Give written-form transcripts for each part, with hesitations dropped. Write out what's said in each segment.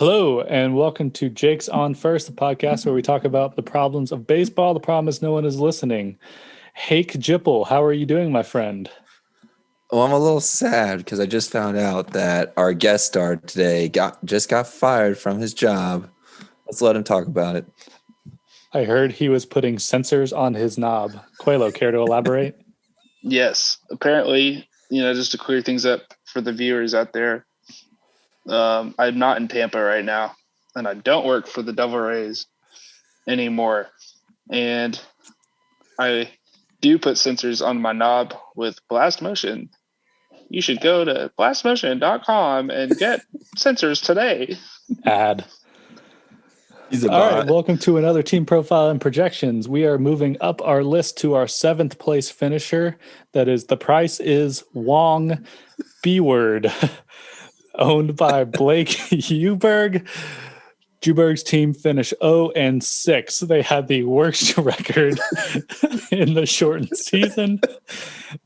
Hello, and welcome to Jake's On First, the podcast where we talk about the problems of baseball. The problem is no one is listening. Hake Jipple, how are you doing, my friend? Well, I'm a little sad because I just found out that our guest star today just got fired from his job. Let's let him talk about it. I heard he was putting sensors on his knob. Quelo, care to elaborate? Yes. Apparently, just to clear things up for the viewers out there, I'm not in Tampa right now, and I don't work for the Devil Rays anymore. And I do put sensors on my knob with Blast Motion. You should go to blastmotion.com and get sensors today. Ad. He's a All bot. right, welcome to another team profile and projections. We are moving up our list to our 7th place finisher. That is, the price is Wong B-Word, owned by Blake Uberg. Juberg's team finished 0-6. They had the worst record in the shortened season.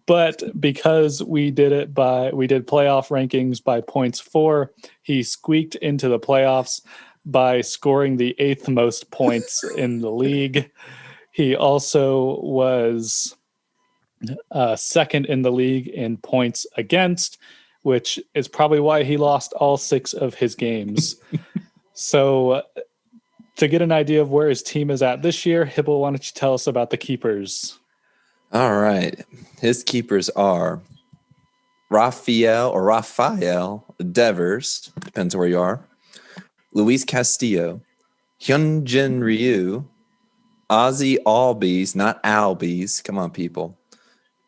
But because we did playoff rankings by points for, he squeaked into the playoffs by scoring the 8th most points in the league. He also was second in the league in points against, which is probably why he lost all 6 of his games. So to get an idea of where his team is at this year, Hibble, why don't you tell us about the keepers? All right. His keepers are Rafael Devers, depends where you are, Luis Castillo, Hyunjin Ryu, Ozzy Albies, not Albies, come on, people,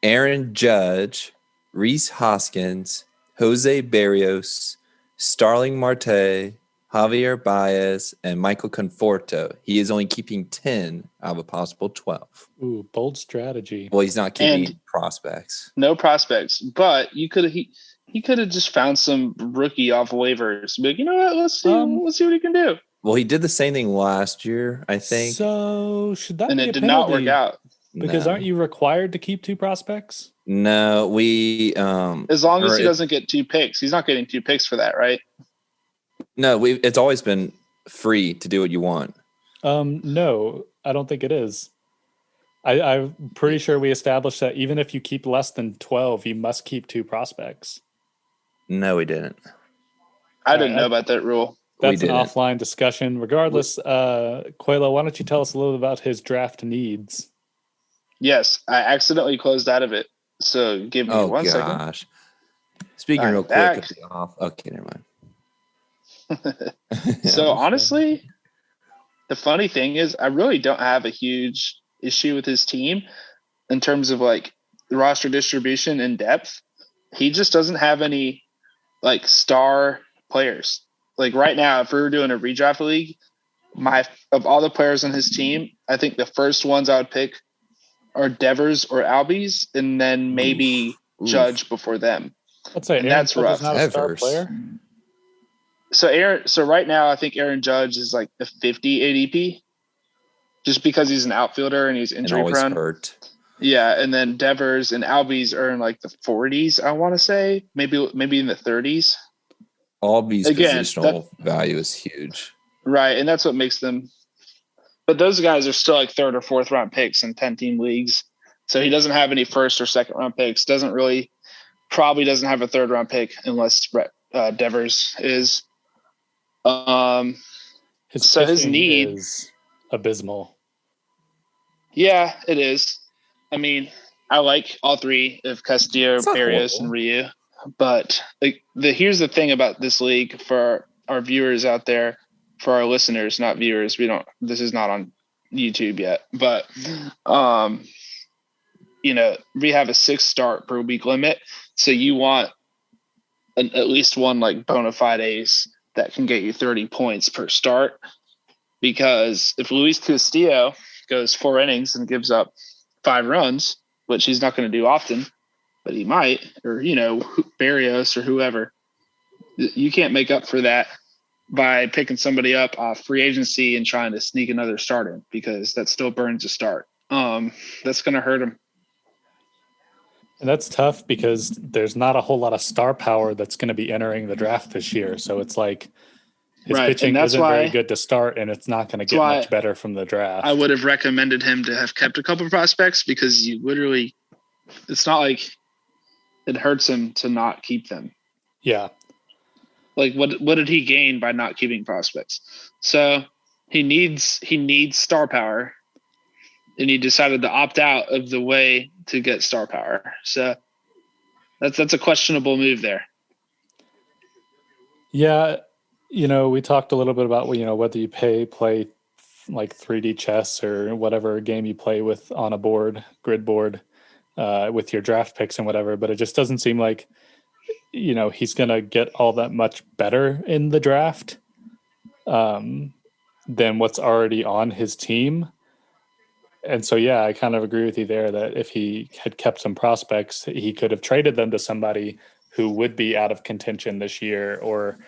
Aaron Judge, Reese Hoskins, Jose Barrios, Starling Marte, Javier Baez, and Michael Conforto. He is only keeping 10 out of a possible 12. Ooh, bold strategy. Well, he's not keeping prospects. No prospects, but he could have just found some rookie off waivers. But you know what? Let's see what he can do. Well, he did the same thing last year, I think. So should that and be it a did penalty? not work out. Because aren't you required to keep 2 prospects? No, as long as he doesn't get 2 picks. He's not getting 2 picks for that, right? No, it's always been free to do what you want. No, I don't think it is. I'm pretty sure we established that even if you keep less than 12, you must keep 2 prospects. No, we didn't. I didn't know about that rule. That's an offline discussion. Regardless, Quelo, why don't you tell us a little about his draft needs? Yes, I accidentally closed out of it. So give me one second. Gosh. Speaking real quick of the off. Okay, never mind. So honestly, the funny thing is I really don't have a huge issue with his team in terms of like the roster distribution and depth. He just doesn't have any like star players. Like right now, if we were doing a redraft league, of all the players on his team, I think the first ones I would pick are Devers or Albies, and then maybe Judge before them. Let's say that's rough. Not a star player. So right now, I think Aaron Judge is like a 50 ADP, just because he's an outfielder and he's injury prone. Hurt. Yeah, and then Devers and Albies are in like the 40s. I want to say maybe in the 30s. Albies' positional value is huge, right? And that's what makes them. But those guys are still like 3rd or 4th round picks in 10-team leagues. So he doesn't have any 1st or 2nd round picks. Probably doesn't have a 3rd round pick unless Devers is. His need is abysmal. Yeah, it is. I mean, I like all 3 of Castillo, Barrios, and Ryu. But here's the thing about this league for our viewers out there, for our listeners, not viewers. This is not on YouTube yet, but we have a 6 start per week limit. So you want at least one like bona fide ace that can get you 30 points per start. Because if Luis Castillo goes 4 innings and gives up 5 runs, which he's not going to do often, but he might, or, Barrios or whoever, you can't make up for that by picking somebody up off free agency and trying to sneak another start in, because that still burns a start. That's going to hurt him. And that's tough because there's not a whole lot of star power that's going to be entering the draft this year. So it's like His Right, pitching and that's isn't very why good to start, and it's not going to get why much better from the draft. I would have recommended him to have kept a couple of prospects because you literally, it's not like it hurts him to not keep them. Yeah. Like what did he gain by not keeping prospects? So he needs star power, and he decided to opt out of the way to get star power. So that's a questionable move there. Yeah, we talked a little bit about whether you play like 3D chess or whatever game you play with on a grid board, with your draft picks and whatever. But it just doesn't seem like he's gonna get all that much better in the draft than what's already on his team. And so, yeah, I kind of agree with you there that if he had kept some prospects, he could have traded them to somebody who would be out of contention this year, or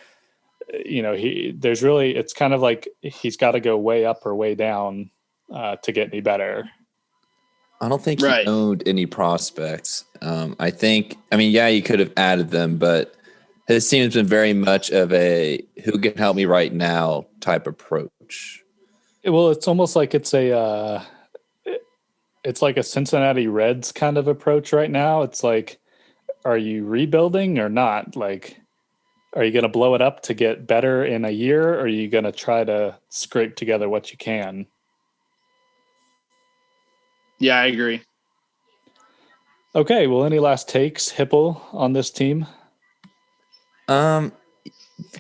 it's kind of like he's got to go way up or way down to get any better. I don't think Right. he owned any prospects. Yeah, he could have added them, but his team has been very much of a who can help me right now type approach. Well, it's almost like it's like a Cincinnati Reds kind of approach right now. It's like, are you rebuilding or not? Like, are you going to blow it up to get better in a year, or are you going to try to scrape together what you can? Yeah, I agree. Okay, well, any last takes, Hipple, on this team? Kind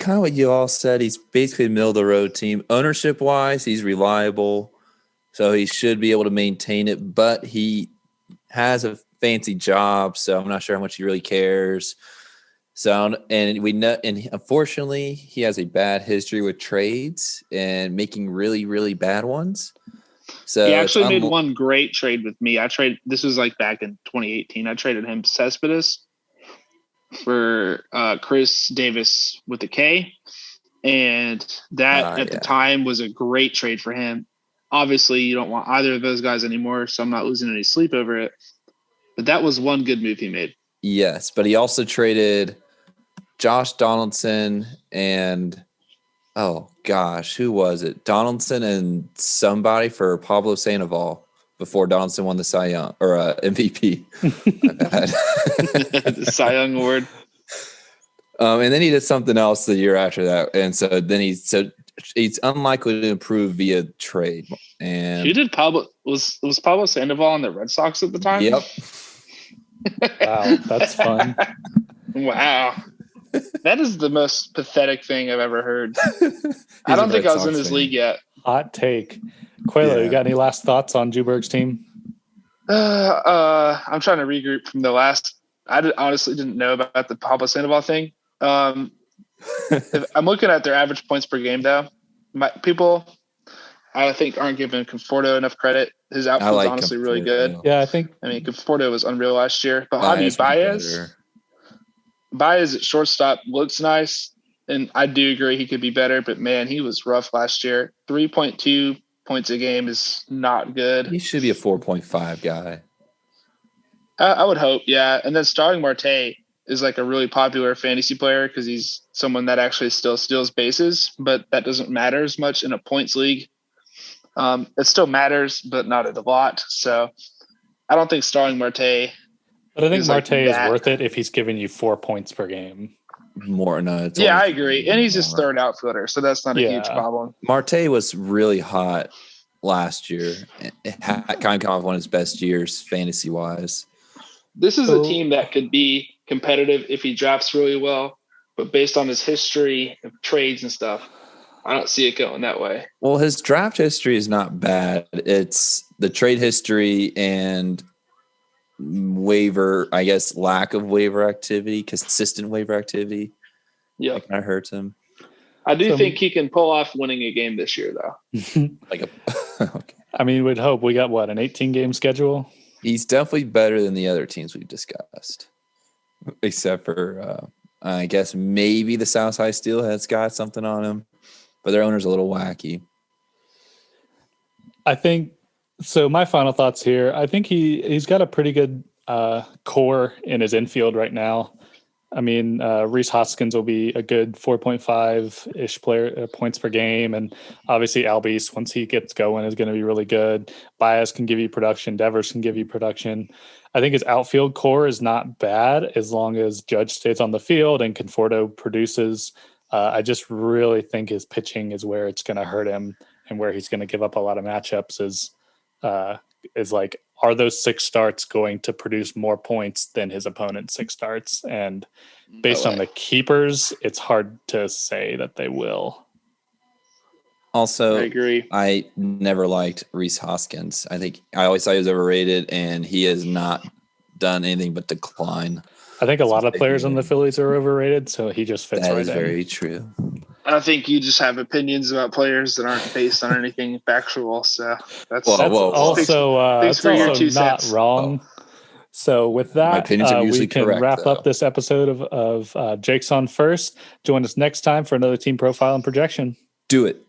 of what you all said. He's basically a middle of the road team. Ownership wise, he's reliable, so he should be able to maintain it. But he has a fancy job, so I'm not sure how much he really cares. So, and we know, and unfortunately, he has a bad history with trades and making really, really bad ones. So he actually made one great trade with me. This was like back in 2018. I traded him Cespedes for Chris Davis with a K, and that at the time was a great trade for him. Obviously, you don't want either of those guys anymore, so I'm not losing any sleep over it. But that was one good move he made. Yes, but he also traded Josh Donaldson and who was it? Donaldson and somebody for Pablo Sandoval before Donaldson won the Cy Young or MVP. The Cy Young award. And then he did something else the year after that, and so then he's unlikely to improve via trade. And who did Pablo was Pablo Sandoval on the Red Sox at the time? Yep. Wow, that's fun. Wow. That is the most pathetic thing I've ever heard. I don't think I was in his league yet. Hot take. Quayla, you got any last thoughts on Juberg's team? I'm trying to regroup from the last. Honestly didn't know about the Pablo Sandoval thing. I'm looking at their average points per game, though. People, I think, aren't giving Conforto enough credit. His outfield's honestly really good. Yeah, Conforto was unreal last year. But Baez at shortstop looks nice, and I do agree he could be better. But, man, he was rough last year. 3.2 points a game is not good. He should be a 4.5 guy. I would hope, yeah. And then Starling Marte is like a really popular fantasy player because he's someone that actually still steals bases, but that doesn't matter as much in a points league. It still matters, but not a lot. So I don't think Starling Marte. But I think Marte is worth it if he's giving you 4 points per game. More, no. I agree. And he's his third outfielder, so that's not a huge problem. Marte was really hot last year. It kind of come off one of his best years fantasy-wise. This is a team that could be competitive if he drafts really well, but based on his history of trades and stuff, I don't see it going that way. Well, his draft history is not bad. It's the trade history and lack of waiver activity, consistent waiver activity. Yeah, that kind of hurts him. I do think he can pull off winning a game this year, though. Okay. I mean, we'd hope. We got an 18-game schedule? He's definitely better than the other teams we've discussed, except for I guess maybe the Southside Steelheads got something on him, but their owner's a little wacky. I think so. My final thoughts here. I think he's got a pretty good core in his infield right now. I mean, Reese Hoskins will be a good 4.5-ish player points per game. And obviously Albies, once he gets going, is going to be really good. Baez can give you production. Devers can give you production. I think his outfield core is not bad as long as Judge stays on the field and Conforto produces. I just really think his pitching is where it's going to hurt him and where he's going to give up a lot of matchups is like, are those 6 starts going to produce more points than his opponent's 6 starts? And based on the keepers, it's hard to say that they will. Also, I agree. I never liked Reese Hoskins. I always thought he was overrated, and he has not done anything but decline. I think a lot of players on the Phillies are overrated, so he just fits right in. That is very true. I think you just have opinions about players that aren't based on anything factual. So that's also thanks for your 2 not cents. wrong. So with that, we can correct, wrap up this episode of Jake's on First. Join us next time for another team profile and projection. Do it.